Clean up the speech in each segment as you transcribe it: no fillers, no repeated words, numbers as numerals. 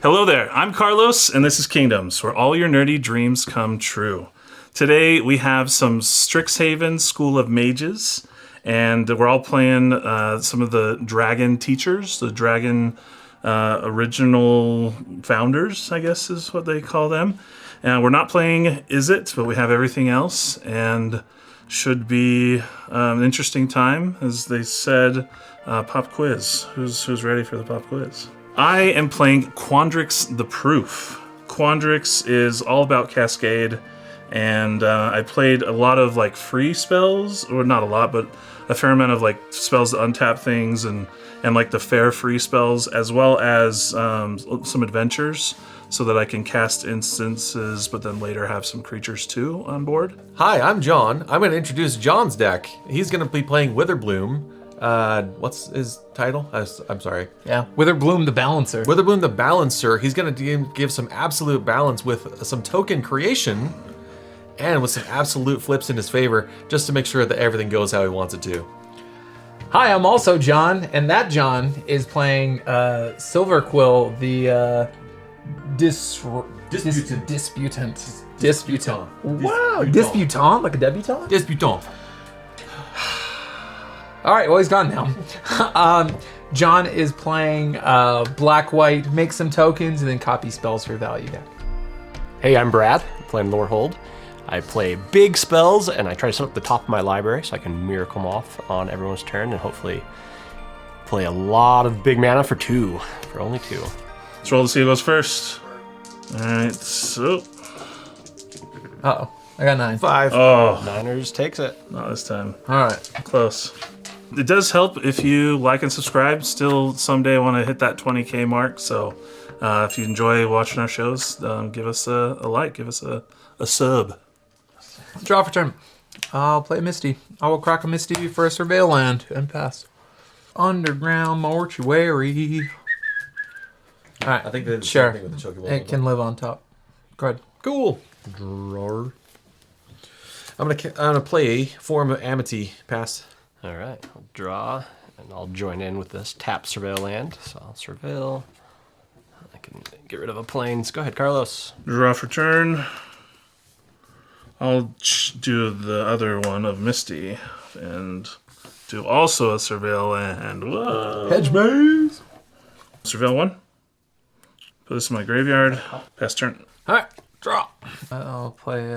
Hello there, I'm Carlos, and this is Kingdoms, where all your nerdy dreams come true. Today we have some Strixhaven School of Mages, and we're all playing some of the dragon teachers, the dragon original founders, I guess is what they call them. And we're not playing Is It, but we have everything else, and should be an interesting time. As they said, pop quiz. Who's ready for the pop quiz? I am playing Quandrix the Proof. Quandrix is all about Cascade, and I played a lot of like free spells, or not a lot, but a fair amount of like spells to untap things and like the fair free spells, as well as some adventures, so that I can cast instances, but then later have some creatures too on board. Hi, I'm John. I'm going to introduce John's deck. He's going to be playing Witherbloom. What's his title? I'm sorry. Yeah, Witherbloom the Balancer. Witherbloom the Balancer. He's going to give some absolute balance with some token creation and with some absolute flips in his favor, just to make sure that everything goes how he wants it to. Hi, I'm also John, and that John is playing Silverquil the Disputant. Wow, Disputant, like a debutante? Disputant. All right, well, he's gone now. John is playing black-white, make some tokens, and then copy spells for value deck. Hey, I'm Brad, playing Lorehold. I play big spells, and I try to set up the top of my library so I can miracle them off on everyone's turn, and hopefully play a lot of big mana for only two. Let's roll to see who goes first. All right, so... Uh-oh, I got 9. 5. Oh, Niners takes it. not this time. All right. Close. It does help if you like and subscribe. Still, someday I want to hit that 20K mark. So, if you enjoy watching our shows, give us a like, give us a sub. Draw for turn. I'll play Misty. I will crack a Misty for a Surveil land and pass. Underground Mortuary. All right. I think that's sure. the same thing with the Chocobo. It can live on top. Go ahead. Cool. Drawer. I'm gonna play Form of Amity. Pass. All right, I'll draw, and I'll join in with this tap surveil land. So I'll surveil. I can get rid of a plains. Go ahead, Carlos. Draw for turn. I'll do the other one of Misty and do also a Surveil land. Whoa. Hedge maze. Surveil 1. Put this in my graveyard. Pass turn. All right. Draw. I'll play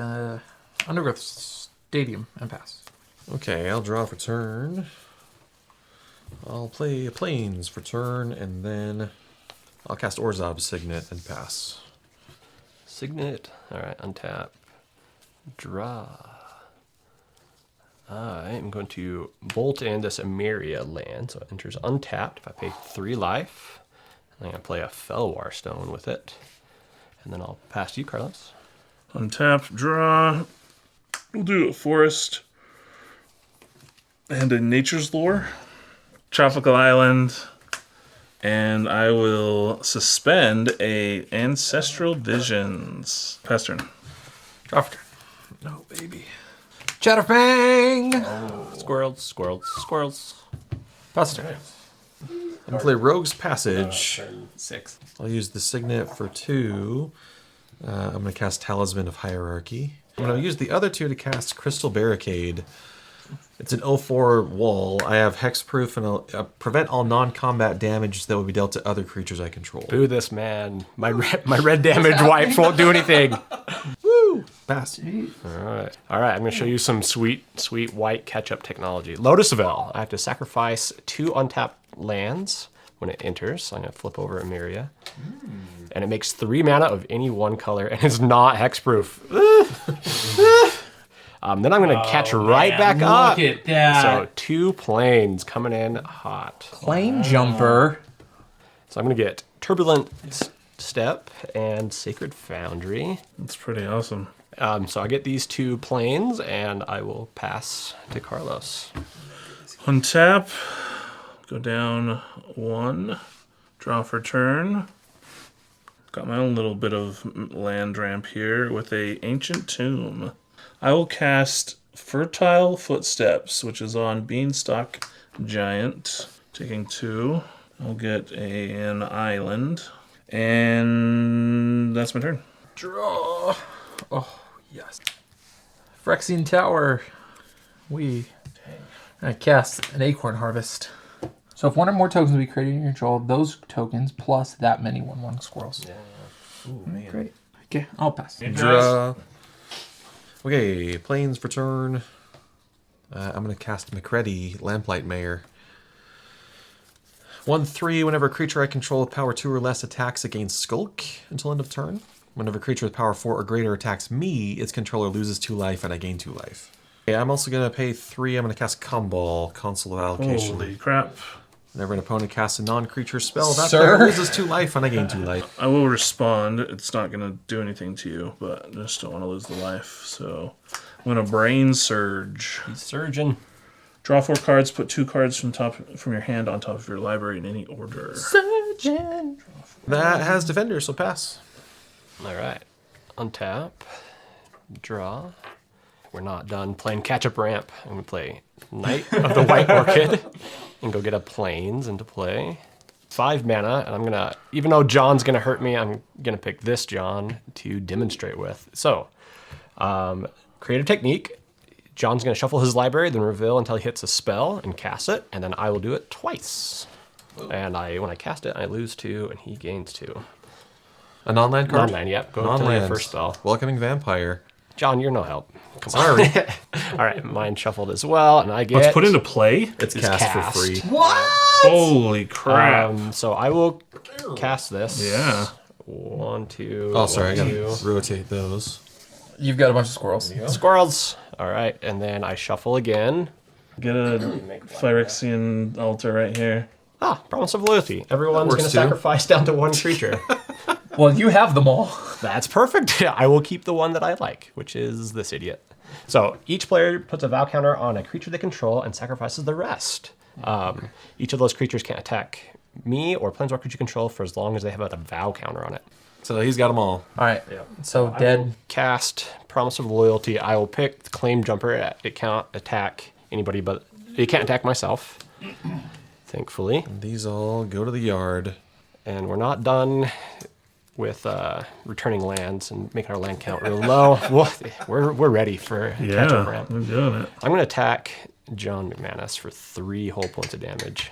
Undergrowth Stadium and pass. Okay, I'll draw for turn. I'll play Plains for turn, and then I'll cast Orzhov Signet and pass. Signet. All right, untap. Draw. I am going to bolt in this Emeria land, so it enters untapped if I pay 3 life. And I'm going to play a Felwar Stone with it. And then I'll pass to you, Carlos. Untap, draw. We'll do a Forest and a Nature's Lore. Tropical Island. And I will suspend a Ancestral Visions. Pass turn. Draw for turn. No, baby. Chatterfang! Oh. Squirrels. Pass turn. I'm gonna play Rogue's Passage. 6. I'll use the Signet for 2. I'm gonna cast Talisman of Hierarchy. I'm gonna use the other 2 to cast Crystal Barricade. It's an 0/4 wall. I have hexproof and I'll prevent all non-combat damage that will be dealt to other creatures I control. Boo this man. My red damage wipes won't do anything. Woo! Pass. All right, I'm going to show you some sweet white catch-up technology. Lotus Veil. I have to sacrifice 2 untapped lands when it enters. So I'm going to flip over Emeria. And it makes 3 mana of any one color, and it's not hexproof. Then I'm going to catch right back up. Look at that. So 2 planes coming in hot. Plane jumper. So I'm going to get Turbulent Step and Sacred Foundry. That's pretty awesome. So I get these 2 planes, and I will pass to Carlos. Untap. Go down 1. Draw for turn. Got my own little bit of land ramp here with a Ancient Tomb. I will cast Fertile Footsteps, which is on Beanstalk Giant. Taking 2. I'll get an island. And that's my turn. Draw. Oh, yes. Phyrexian Tower. I cast an Acorn Harvest. So if one or more tokens will be created in your control, those tokens plus that many 1/1 squirrels. Yeah. Ooh, man. Great. Okay, I'll pass. Draw. Okay, planes for turn. I'm going to cast McCready, Lamplight Mayor. 1/3, whenever a creature I control with power 2 or less attacks, it gains Skulk until end of turn. Whenever a creature with power 4 or greater attacks me, its controller loses 2 life and I gain 2 life. Okay, I'm also going to pay 3. I'm going to cast Comball, Console of Allocation. Holy crap. Whenever an opponent casts a non-creature spell, that Sir? player loses 2 life and I gain 2 life. I will respond. It's not going to do anything to you, but I just don't want to lose the life. So I'm going to Brain Surge. He's surgeon. Draw 4 cards, put 2 cards from your hand on top of your library in any order. Surgeon. That has Defender, so pass. All right. Untap. Draw. We're not done playing catch-up ramp. I'm going to play Knight of the White Orchid and go get a Plains into play. 5 mana, and I'm going to, even though John's going to hurt me, I'm going to pick this John to demonstrate with. So, creative technique. John's going to shuffle his library, then reveal until he hits a spell and cast it, and then I will do it twice. And when I cast it, I lose 2, and he gains 2. A non-land card? Non-land, yep. Go to your first spell. Welcoming Vampire. John, you're no help. Come Sorry. on. All right, mine shuffled as well, and I get... Let's put into play. It's It's cast cast. for free. Holy crap. So I will cast this. Yeah. 1, 2. Oh, sorry, I 1, gotta 2. rotate those. You've got a bunch of squirrels. Squirrels. All right, and then I shuffle again. Get a Phyrexian altar right here. Ah, Promise of Loyalty. Everyone's Works going to too. sacrifice down to 1 creature. Well, you have them all. That's perfect. I will keep the one that I like, which is this idiot. So each player puts a vow counter on a creature they control and sacrifices the rest. Each of those creatures can't attack me or Planeswalker creature control for as long as they have a vow counter on it. So he's got them all. All right. Yeah. So I will dead. cast Promise of Loyalty. I will pick the Claim Jumper. It can't attack anybody, but it can't attack myself, thankfully. These all go to the yard. And we're not done with returning lands and making our land count real low. We're ready for catch-up Yeah, ramp. we're doing it. I'm going to attack John McManus for 3 whole points of damage.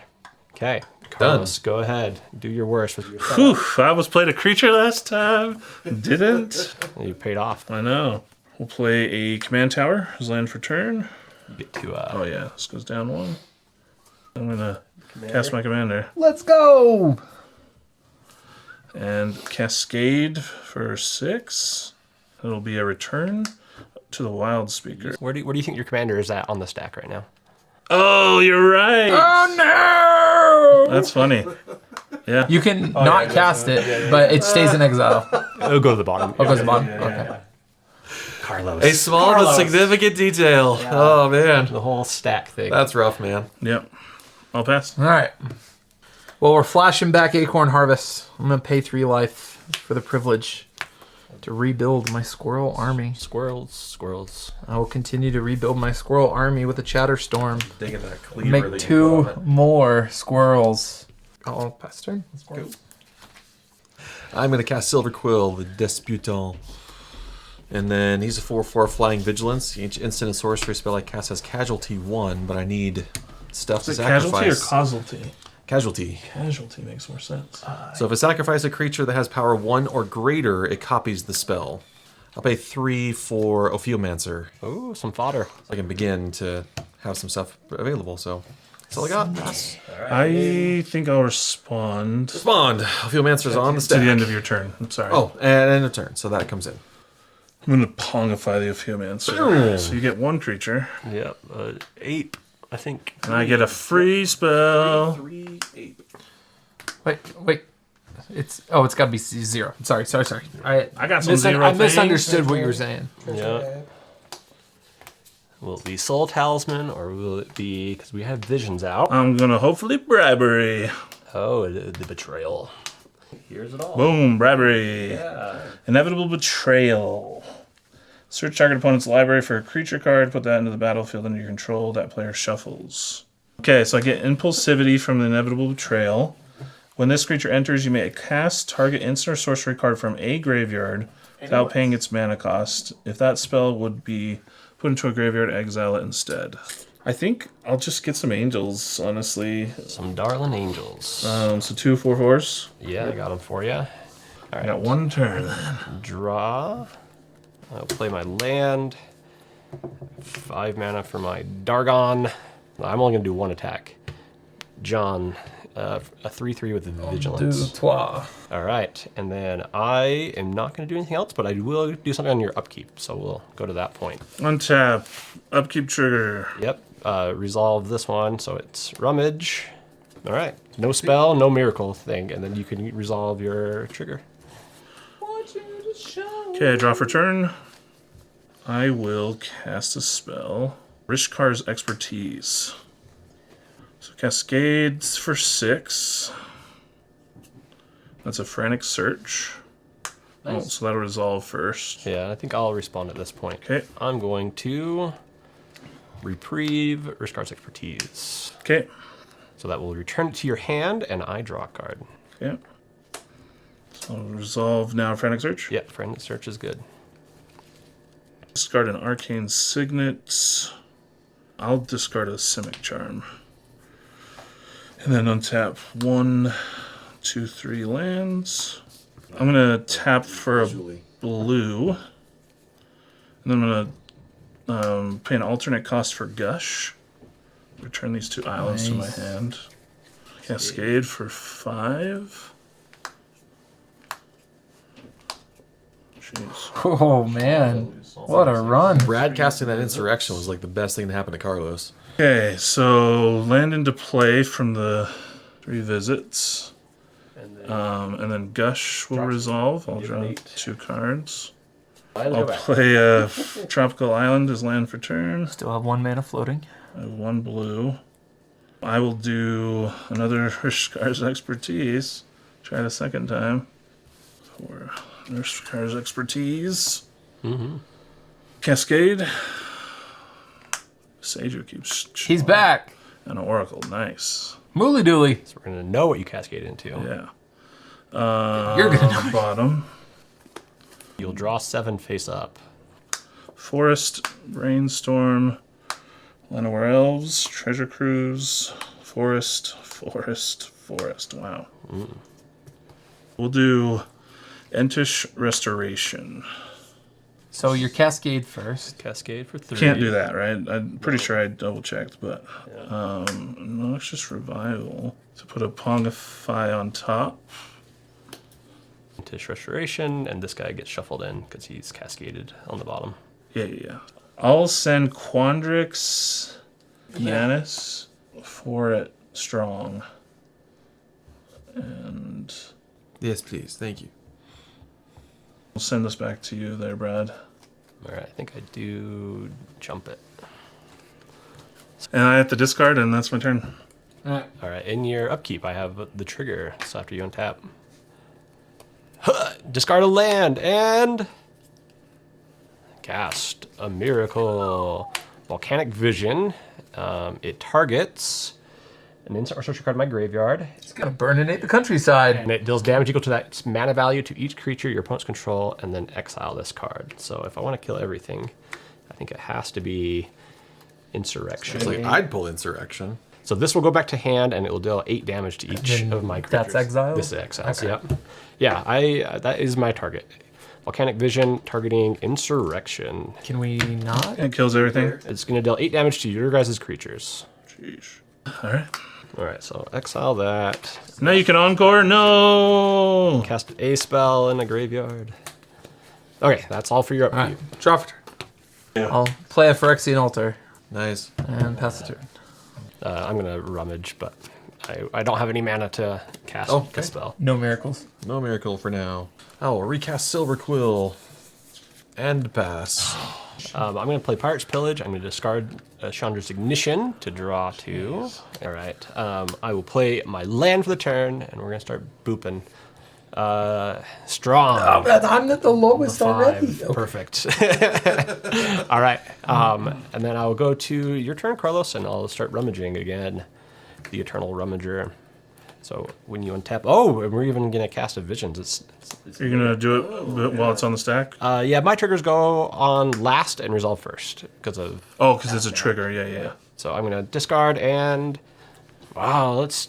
Okay, Done. Carlos, go ahead. Do your worst with your Whew, I almost played a creature last time. Didn't. You paid off. I know. We'll play a command tower as land for turn. You get to Oh yeah, this goes down 1. I'm gonna cast my commander. Let's go. And Cascade for 6. It'll be a return to the Wild Speaker. where do you think your commander is at on the stack right now? Oh, you're right. Oh no! That's funny. Yeah. You can not cast it, but it stays in exile. It'll go to the bottom. Oh, it goes to the bottom. Okay. Carlos. A small but significant detail. Oh, man. The whole stack thing. That's rough, man. Yep. I'll pass. All right. Well, we're flashing back Acorn Harvest. I'm going to pay 3 life for the privilege to rebuild my squirrel army. Squirrels. I will continue to rebuild my squirrel army with a Chatterstorm. Digging that cleaver Make that you 2 brought. more squirrels. I'll pass turn. Go. I'm going to cast Silverquill, the Disputant. And then he's a 4/4 Flying Vigilance. Each instant and sorcery spell I cast has Casualty 1, but I need stuff to Is it casualty or sacrifice. causalty? Casualty. Casualty makes more sense. So if I sacrifice a creature that has power 1 or greater, it copies the spell. I'll pay 3 for Ophiomancer. Ooh, some fodder. So I can begin to have some stuff available. So that's all I got. Pass. I think I'll respond Respond. Ophiomancer's on the to stack. the end of your turn. I'm sorry. Oh, and end of turn. So that comes in. I'm going to pongify the Ophiomancer. Boom. So you get 1 creature, Yep. Ape, I think. and I get a free spell. 3, 8. Wait. It's got to be 0. Sorry. I got some zero I things. misunderstood what you were saying. Yeah. Will it be Soul Talisman or will it be, because we have visions out? I'm going to hopefully bribery. Oh, the betrayal. Here's it all. Boom, bribery. Yeah. Inevitable betrayal. Search target opponent's library for a creature card, put that into the battlefield under your control, that player shuffles. Okay, so I get impulsivity from the inevitable betrayal. When this creature enters, you may cast target instant or sorcery card from a graveyard without paying its mana cost. If that spell would be put into a graveyard, exile it instead. I think I'll just get some angels, honestly. Some darling angels. So 2 4/4s. Yeah, I got them for you. All I right. got 1 turn then. Draw. I'll play my land. 5 mana for my Dargon. I'm only going to do 1 attack. John, a 3/3 with Vigilance. Du toi. All right, and then I am not going to do anything else, but I will do something on your upkeep, so we'll go to that point. Untap. Upkeep trigger. Yep, resolve this one, so it's Rummage. All right, no spell, no miracle thing, and then you can resolve your trigger. Okay, I draw for turn. I will cast a spell. Rishkar's Expertise. So Cascades for 6. That's a Frantic Search. Oh, so that'll resolve first. Yeah, I think I'll respond at this point. Okay. I'm going to Reprieve Rishkar's Expertise. Okay. So that will return it to your hand, and I draw a card. Okay. So resolve now Frantic Search. Yep, Friend Search is good. Discard an Arcane Signet. I'll discard a Simic Charm. And then untap 1, 2, 3 lands. I'm going to tap for a blue. And then I'm going to pay an alternate cost for Gush. Return these 2 islands to my hand. Cascade for 5. Jeez. Oh man, what a run! Brad casting that Insurrection was like the best thing to happen to Carlos. Okay, so land into play from the 3 visits. And then Gush will resolve. I'll draw 2 cards. I'll play a Tropical Island as land for turn. Still have 1 mana floating. I have 1 blue. I will do another Rishkar's Expertise. Try it a second time. For Rishkar's Expertise. Cascade. Seiju keeps. He's back. And Oracle, nice. Mooly Dooly. So we're going to know what you cascade into. Yeah. You're gonna know. Bottom. You'll draw 7 face up. Forest, Brainstorm, Llanowar Elves, Treasure Cruise, Forest. Wow. We'll do Entish Restoration. So your Cascade first. Cascade for 3. Can't do that, right? I'm pretty sure I double checked, but Noxious Revival. To put a Pongify on top. Tish Restoration, and this guy gets shuffled in because he's cascaded on the bottom. Yeah. I'll send Quandrix Manus for it strong. And Yes, please. Thank you. we'll send this back to you there, Brad. All right, I think I do jump it. And I have to discard, and that's my turn. All right, in your upkeep, I have the trigger. So after you untap, discard a land and cast a miracle. Volcanic Vision. It targets an instant or sorcery card in my graveyard, It's gonna burninate the countryside. and it deals damage equal to that mana value to each creature your opponents control, and then exile this card. So if I want to kill everything, I think it has to be Insurrection. It's like I'd pull Insurrection. So this will go back to hand, and it will deal 8 damage to each Then of my creatures. that's exile? This is exiles, Okay. yep. Yeah, that is my target. Volcanic Vision targeting Insurrection. Can we not? It kills everything. It's going to deal 8 damage to your guys' creatures. Jeez. All right. All right, so exile that. Now you can encore. No. Cast a spell in a graveyard. Okay, that's all for your upkeep. Alright, draw for turn. I'll play a Phyrexian Altar Nice. and pass the turn. I'm going to rummage, but I don't have any mana to cast Oh, okay. the spell. No miracles. No miracle for now. I will recast Silverquill and pass. I'm going to play Pirate's Pillage. I'm going to discard Chandra's Ignition to draw 2. All right. I will play my land for the turn, and we're going to start booping. Strong. I'm at the lowest 5. already. Okay. Perfect. All right. And then I'll go to your turn, Carlos, and I'll start rummaging again. The Eternal Rummager. So when you untap, oh, and we're even gonna cast a Visions. You're gonna do it while it's on the stack. Yeah, my triggers go on last and resolve first because of. Oh, because it's a trigger. Yeah. So I'm gonna discard and wow, let's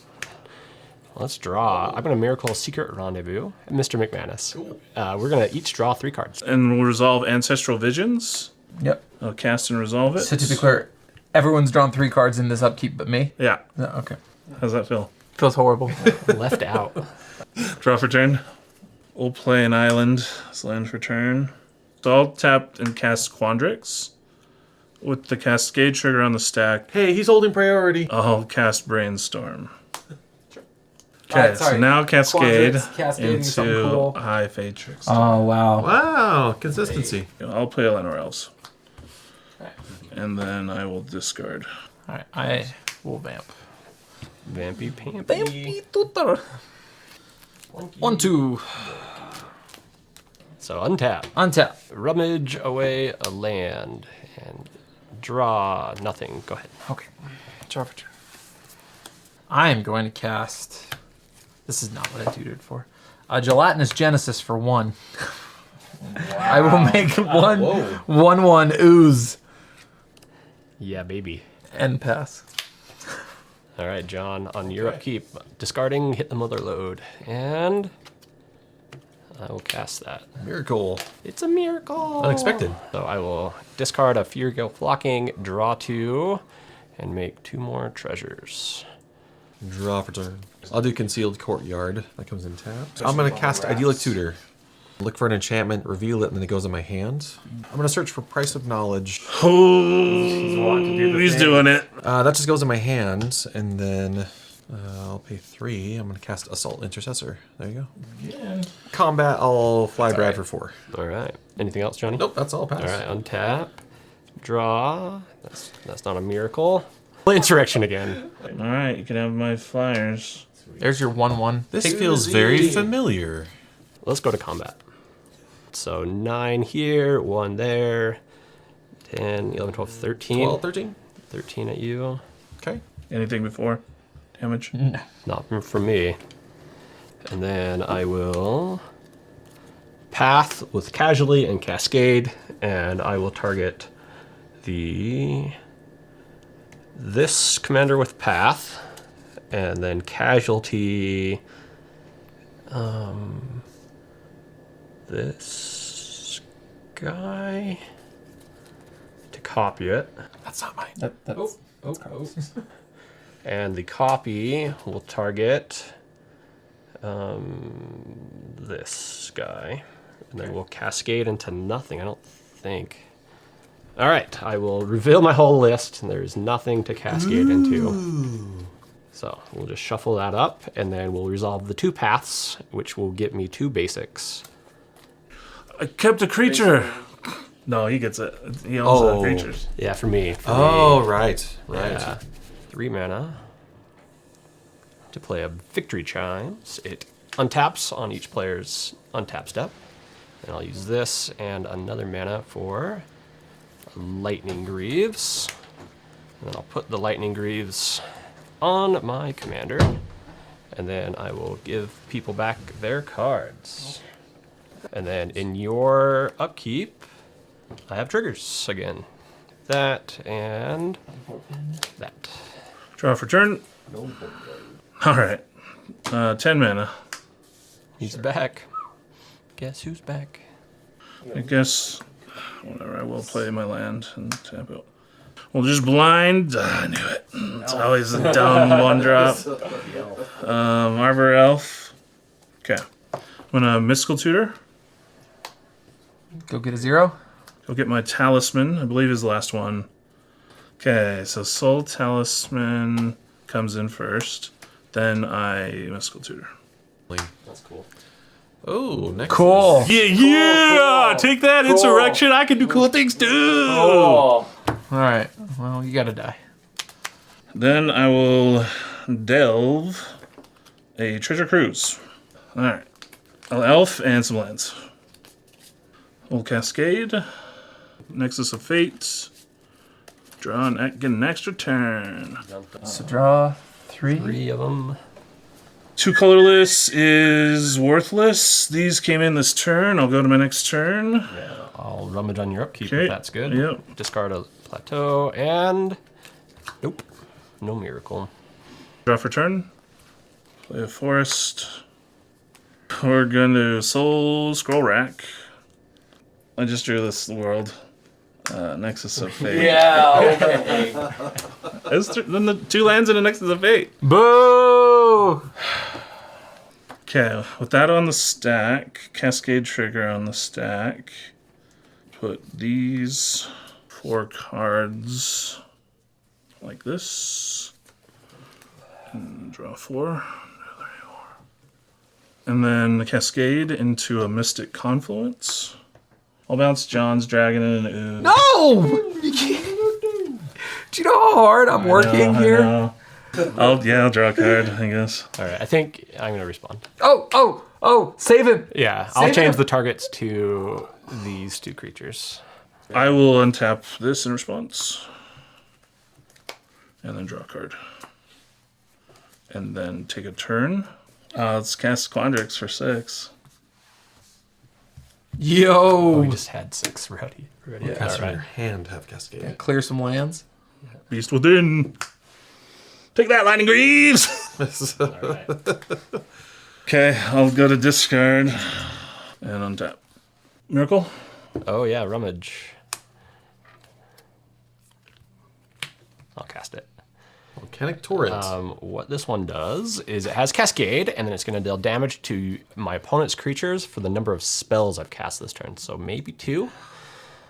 draw. I'm gonna Miracle Secret Rendezvous, Mr. McManus. We're gonna each draw 3 cards. And we'll resolve Ancestral Visions. Yep. I'll cast and resolve it. So to be clear, everyone's drawn 3 cards in this upkeep but me? Yeah. Okay. How's that feel? Feels horrible. Left out. Draw for turn. We'll play an island as land for turn. So I'll tap and cast Quandrix. With the Cascade trigger on the stack, Hey, he's holding priority. I'll cast Brainstorm. Okay, Alright, so sorry. now Cascade Quandrix, cascading something into cool. High Fatrix. Oh, wow. Wow, consistency. I'll play Eleanor Elves. And then I will discard. Alright, I will vamp. Vampy Pampy. Tutor. 1, 2. So untap. Untap. Rummage away a land and draw nothing. Go ahead. Okay. Draw for turn. I am going to cast. This is not what I tutored for. Gelatinous Genesis for 1. I will make 1/1 ooze Yeah, baby. and pass. All right, John, on your upkeep, discarding, hit the mother load, and I will cast that. Miracle. It's a miracle. Unexpected. So I will discard a Fury Gale Flocking, draw 2, and make 2 more treasures. Draw for turn. I'll do Concealed Courtyard. That comes in tapped. I'm going to cast Idyllic Tutor. Look for an enchantment, reveal it, and then it goes in my hand. I'm going to search for Price of Knowledge. Oh, he's doing it. That just goes in my hand, and then I'll pay 3. I'm going to cast Assault Intercessor. There you go. Yeah. Combat, I'll fly Brad for 4. All right. Anything else, Johnny? Nope, that's all pass. All right, untap, draw. That's not a miracle. Insurrection again. All right, you can have my flyers. There's your 1/1. This feels very familiar. Let's go to combat. So 9 here, 1 there, 10, 11, 12, 13. 12, 13? 13 at you. Okay. Anything before damage? Not from me. And then I will path with Casually and Cascade, and I will target this commander with Path, and then Casualty this guy to copy it. That's not mine. That's And the copy will target this guy. And then we'll cascade into nothing, I don't think. All right, I will reveal my whole list, and there's nothing to cascade into. So we'll just shuffle that up, and then we'll resolve the 2 paths, which will get me 2 basics. I kept a creature. No, he gets it. He owns creatures. Yeah, for me. Oh, right. Right. Yeah. 3 mana to play a Victory Chimes. It untaps on each player's untap step. And I'll use this and another mana for Lightning Greaves. And then I'll put the Lightning Greaves on my commander. And then I will give people back their cards. And then in your upkeep, I have triggers again. That and that. Draw for turn. All right. 10 mana. He's back. Guess who's back? I guess, whatever, I will play my land and tap it. We'll just blind. I knew it. It's always a dumb 1-drop. Arbor Elf. Okay. I'm going to Mystical Tutor. Go get a 0. Go get my Talisman, I believe is the last one. Okay, so Soul Talisman comes in first. Then I Mystical Tutor. That's cool. Oh, next. Cool. Yeah! Take that, Insurrection! I can do cool things too! All right. Well, you gotta die. Then I will delve a Treasure Cruise. Alright. I'll Elf and some lands. We'll Cascade. Nexus of Fate. Draw and get an extra turn. So draw 3. 3 of them. 2 colorless is worthless. These came in this turn. I'll go to my next turn. Yeah, I'll rummage on your upkeep Okay, if that's good. yep. Discard a plateau and nope, no miracle. Draw for turn. Play a forest. We're going to Soul Scroll Rack. I just drew this world. Nexus of Fate. Yeah. Then the 2 lands and a Nexus of Fate. Boo! Okay, with that on the stack, Cascade Trigger on the stack. Put these 4 cards like this. And draw 4. And then the Cascade into a Mystic Confluence. I'll bounce John's Dragon and an Ooze. No! You can't. Do you know how hard I'm working here? I'll draw a card, I guess. All right, I think I'm gonna respond. Oh! Save him! Yeah, I'll Save change him. the targets to these 2 creatures. I will untap this in response. And then draw a card. And then take a turn. Let's cast Quandrix for 6. Yo! We just had 6 ready. Cast All from right. your hand have Cascade. Clear some lands. Beast within. Take that, Lightning Greaves! All right. Okay, I'll go to discard and untap. Miracle? Oh yeah, rummage. I'll cast it. Volcanic Torrent. What this one does is it has Cascade, and then it's going to deal damage to my opponent's creatures for the number of spells I've cast this turn. So maybe 2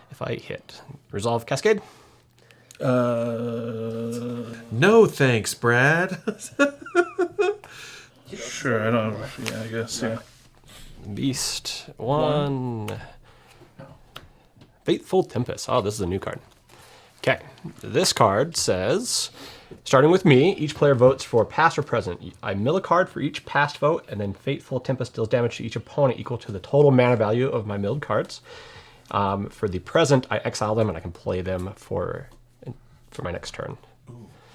if I hit. Resolve Cascade. No thanks, Brad. Sure, I don't. Yeah, I guess, yeah. Beast. 1. Fateful Tempest. Oh, this is a new card. Okay. This card says, starting with me, each player votes for past or present. I mill a card for each past vote, and then Fateful Tempest deals damage to each opponent equal to the total mana value of my milled cards. For the present, I exile them, and I can play them for my next turn.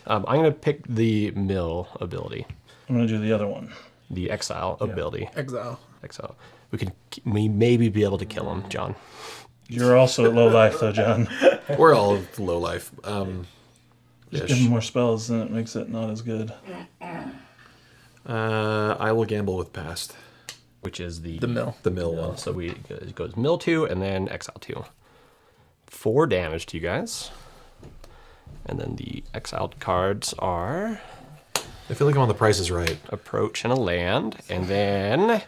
I'm going to pick the mill ability, I'm going to do the other one. the exile ability. Exile. Exile. We maybe be able to kill him, John. You're also at low life, though, John. We're all low life. Just give him more spells, then it makes it not as good. I will gamble with past. Which is the mill. The mill one. So it goes mill 2 and then exile 2. 4 damage to you guys. And then the exiled cards are I feel like I'm on the Price is Right. Approach and a land. And then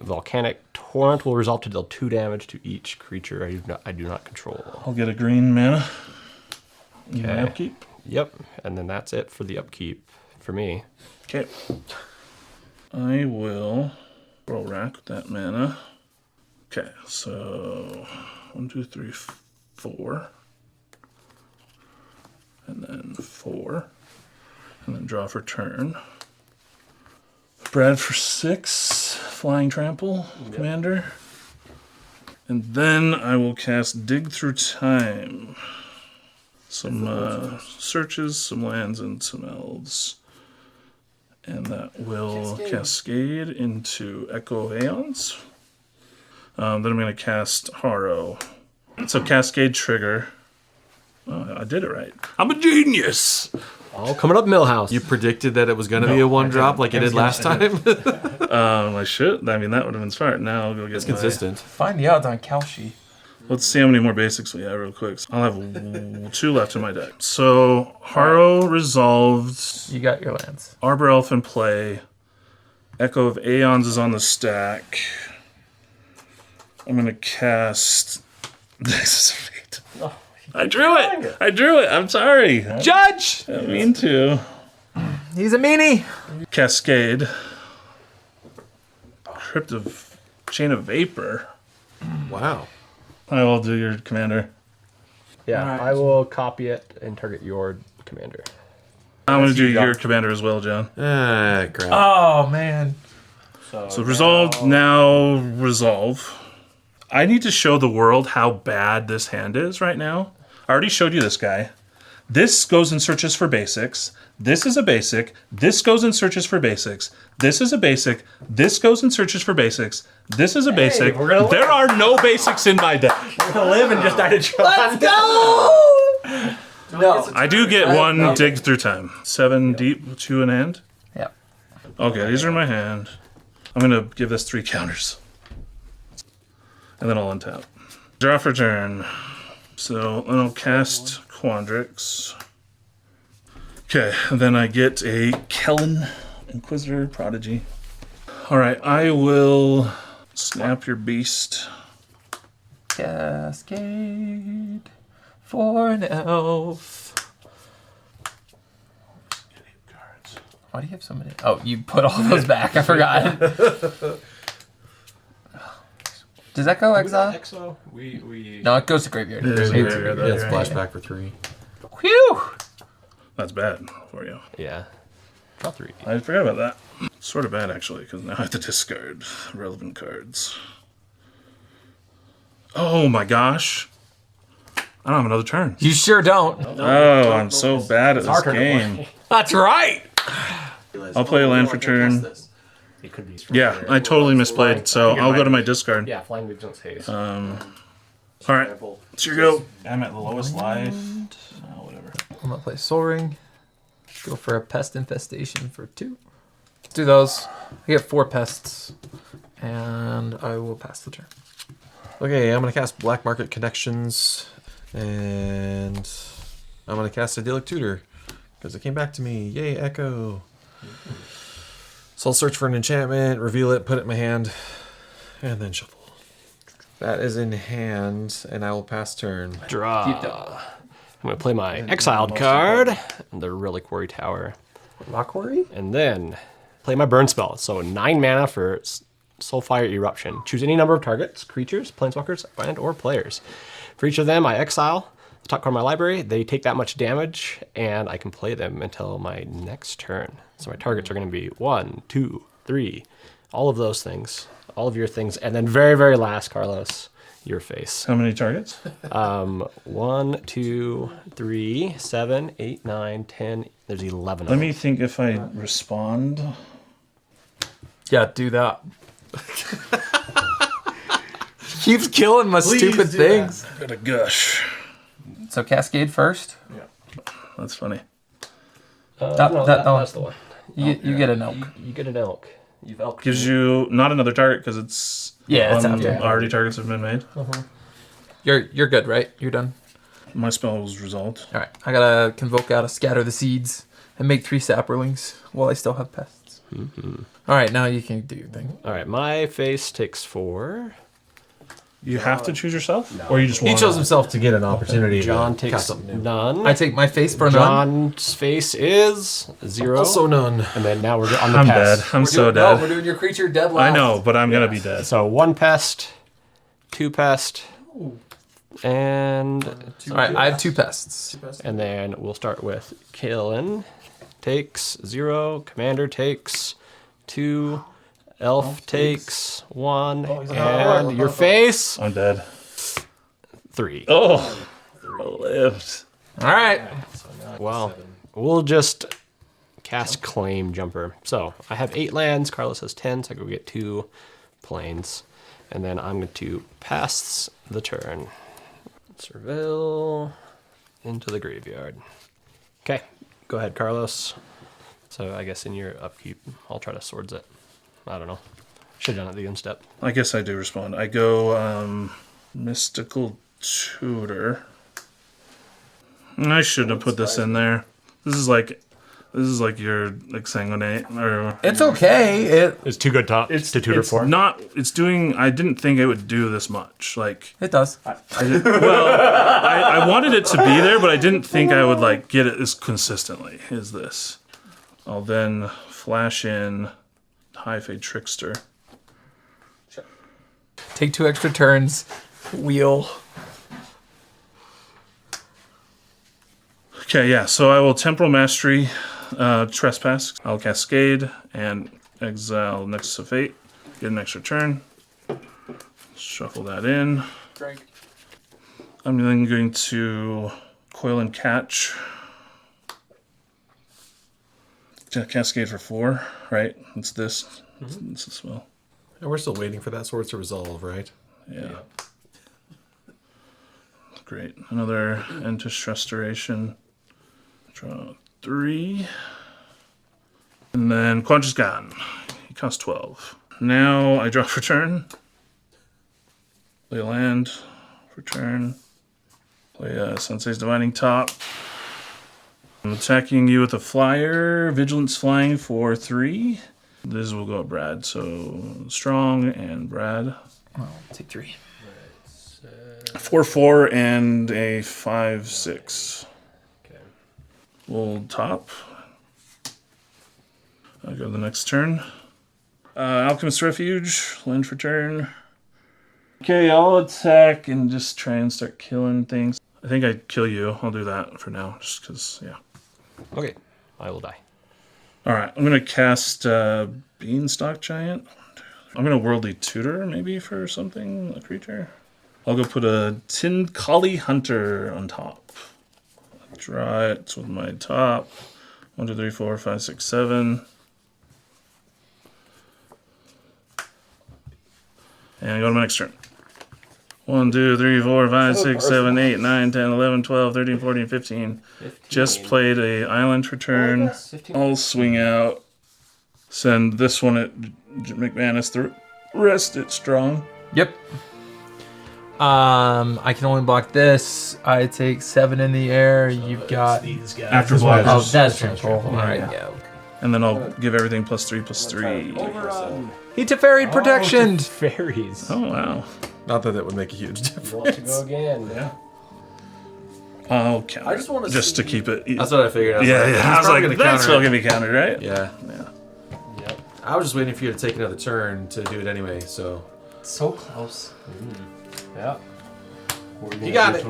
Volcanic Torrent will resolve to deal 2 damage to each creature I do not control. I'll get a green mana. In my Okay. upkeep. Yep. And then that's it for the upkeep for me. Okay. I will roll rack with that mana. Okay, so 1, 2, 3, 4. And then 4. And then draw for turn. Brad for 6. Flying Trample, Commander. And then I will cast Dig Through Time. Some searches, some lands, and some elves. And that will cascade into Echo of Aeons. Then I'm going to cast Harrow. So Cascade Trigger. Oh, I did it right. I'm a genius! All coming up Millhouse. You predicted that it was going to be a 1-drop like it did last time? I should. I mean, that would have been smart. Now I'll go get It's consistent. Find the odds on Kalshi. Let's see how many more basics we have real quick. I'll have 2 left in my deck. So Harrow resolved. You got your lands. Arbor Elf in play. Echo of Aeons is on the stack. I'm going to cast Nexus of Fate. I drew it! I drew it! I'm sorry. Judge! I didn't mean to. He's a meanie. Cascade. Crypt of Chain of Vapor. Wow. I will do your commander. Yeah, Alright. I will copy it and target your commander. I'm going to do your commander as well, John. Crap. Oh, man. So resolve, now resolve. I need to show the world how bad this hand is right now. I already showed you this guy. This goes and searches for basics. This is a basic. This goes and searches for basics. This is a basic. This goes and searches for basics. This is a basic. There are no basics in my deck. We're gonna live and just die to John. Let's go! No. I do get one dig through time. 7 deep, 2 in hand. Yeah. Okay, these are in my hand. I'm gonna give this 3 counters. And then I'll untap. Draw for turn. So then I'll cast Quandrix. Okay, and then I get a Kellen Inquisitor Prodigy. Alright, I will snap your beast. Cascade for an elf. Why do you have so many? Oh, you put all those back. I forgot. Does that go exile? Exo? We No, it goes to graveyard. It is graveyard, Yeah, it's right. flashback for 3. Whew! That's bad for you. Yeah. Draw 3. I forgot about that. Sort of bad, actually, because now I have to discard relevant cards. Oh my gosh. I don't have another turn. You sure don't. Oh, I'm so bad at this game. That's right. I'll play a land for turn. It could be. Yeah, I totally misplayed, so I'll go to my discard. Yeah, flying moves don't haste. Alright, it's your go. I'm at the lowest life. Oh, whatever. I'm gonna play Soul Ring. Go for a Pest Infestation for 2. Let's do those. I get 4 pests, and I will pass the turn. Okay, I'm gonna cast Black Market Connections, and I'm gonna cast Idyllic Tutor because it came back to me. Yay, Echo! So I'll search for an enchantment, reveal it, put it in my hand, and then shuffle. That is in hand, and I will pass turn. Draw. Deep dive. I'm gonna play my exiled card, the Relic Quarry Tower, Rockworry? and then play my burn spell. So 9 mana for Soulfire Eruption. Choose any number of targets, creatures, planeswalkers, and or players. For each of them, I exile the top card of my library. They take that much damage, and I can play them until my next turn. So my targets are going to be 1, 2, 3, all of those things, all of your things, and then very, very last, Carlos, your face. How many targets? 1, 2, 3, 7, 8, 9, 10. There's 11 of Let them. me think if I respond. Yeah, do that. Keeps killing my stupid things. I got a gush. So Cascade first. That's funny. That's the one. You get an elk. You get an elk. You've elk. Gives you not another target because it's Yeah, it's after. already targets have been made. You're good, right? You're done. My spell was resolved. All right. I gotta convoke out a Scatter the Seeds and make 3 Saprolings while I still have pests. All right, now you can do your thing. All right, my face takes 4. You have to choose yourself, or you just He want. chose himself to get an opportunity. John to cast takes something new. none. I take my face for none. John's face is 0. Also none. And then now we're on the I'm dead. pest. I'm so No, dead. we're doing your creature dead I last. know, but I'm gonna be dead. So 1 pest, 2 pest, and All right, I have 2 pests. then we'll start with Killin. Takes 0. Commander takes 2. Elf takes 1. And your face I'm dead. 3. Oh, I lived. All right. Well, we'll just cast Claim Jumper. So I have 8 lands. Carlos has 10, so I go get 2 planes. And then I'm going to pass the turn. Surveil into the graveyard. Okay, go ahead, Carlos. So I guess in your upkeep, I'll try to swords it. I don't know. Should have done it the instep. I guess I do respond. I go Mystical Tutor. I shouldn't have put this in there. This is like your exsanguinate or It's okay. It's too good to tutor for. not. It's doing. I didn't think it would do this much. Like It does. I wanted it to be there, but I didn't think I would like get it as consistently as this. I'll then flash in High Fade Trickster. Take 2 extra turns. Wheel. Okay, yeah. So I will Temporal Mastery, Trespass. I'll Cascade and exile Nexus of Fate. Get an extra turn. Shuffle that in. Drink. I'm then going to Coil and Catch Cascade for 4, right? It's this. It's as well. And we're still waiting for that sword to resolve, right? Yeah. Great. Another Entish Restoration. Draw 3. And then Quandrix gone. He costs 12. Now I draw for turn. Play a land for turn. Play Sensei's Divining Top. I'm attacking you with a flyer. Vigilance flying for 3. This will go at Brad. So strong and Brad. I'll take 3. 4/4 and a 5/6. Okay. We'll top. I'll go to the next turn. Alchemist Refuge, land for turn. Okay, I'll attack and just try and start killing things. I think I kill you. I'll do that for now, just because, yeah. Okay. I will die. All right, I'm going to cast Beanstalk Giant. I'm going to Worldly Tutor, maybe, for something, a creature. I'll go put a Tin Collie Hunter on top. Draw it with my top. 1, 2, 3, 4, 5, 6, 7. And I go to my next turn. 1, 2, 3, 4, 5, 6, 7, 8, 9, 10, 11, 12, 13, 14, 15. Just played a island for turn. I'll swing out. Send this one at McManus. The rest it strong. Yep. I can only block this. I take 7 in the air. You've got These guys. After Oh, blockers. that's control. All right. Yeah. Okay. And then I'll give everything +3/+3. He Teferi protection. Fairies. Oh, wow. Not that it would make a huge You want to difference. go again? Yeah. I'll count I just want to just to keep it. That's what I figured. I was Yeah, like, yeah. he's I was probably like, gonna that's counter still it. going to be countered, right? Yeah. Yep. I was just waiting for you to take another turn to do it anyway, so. So close. Yeah. You got it.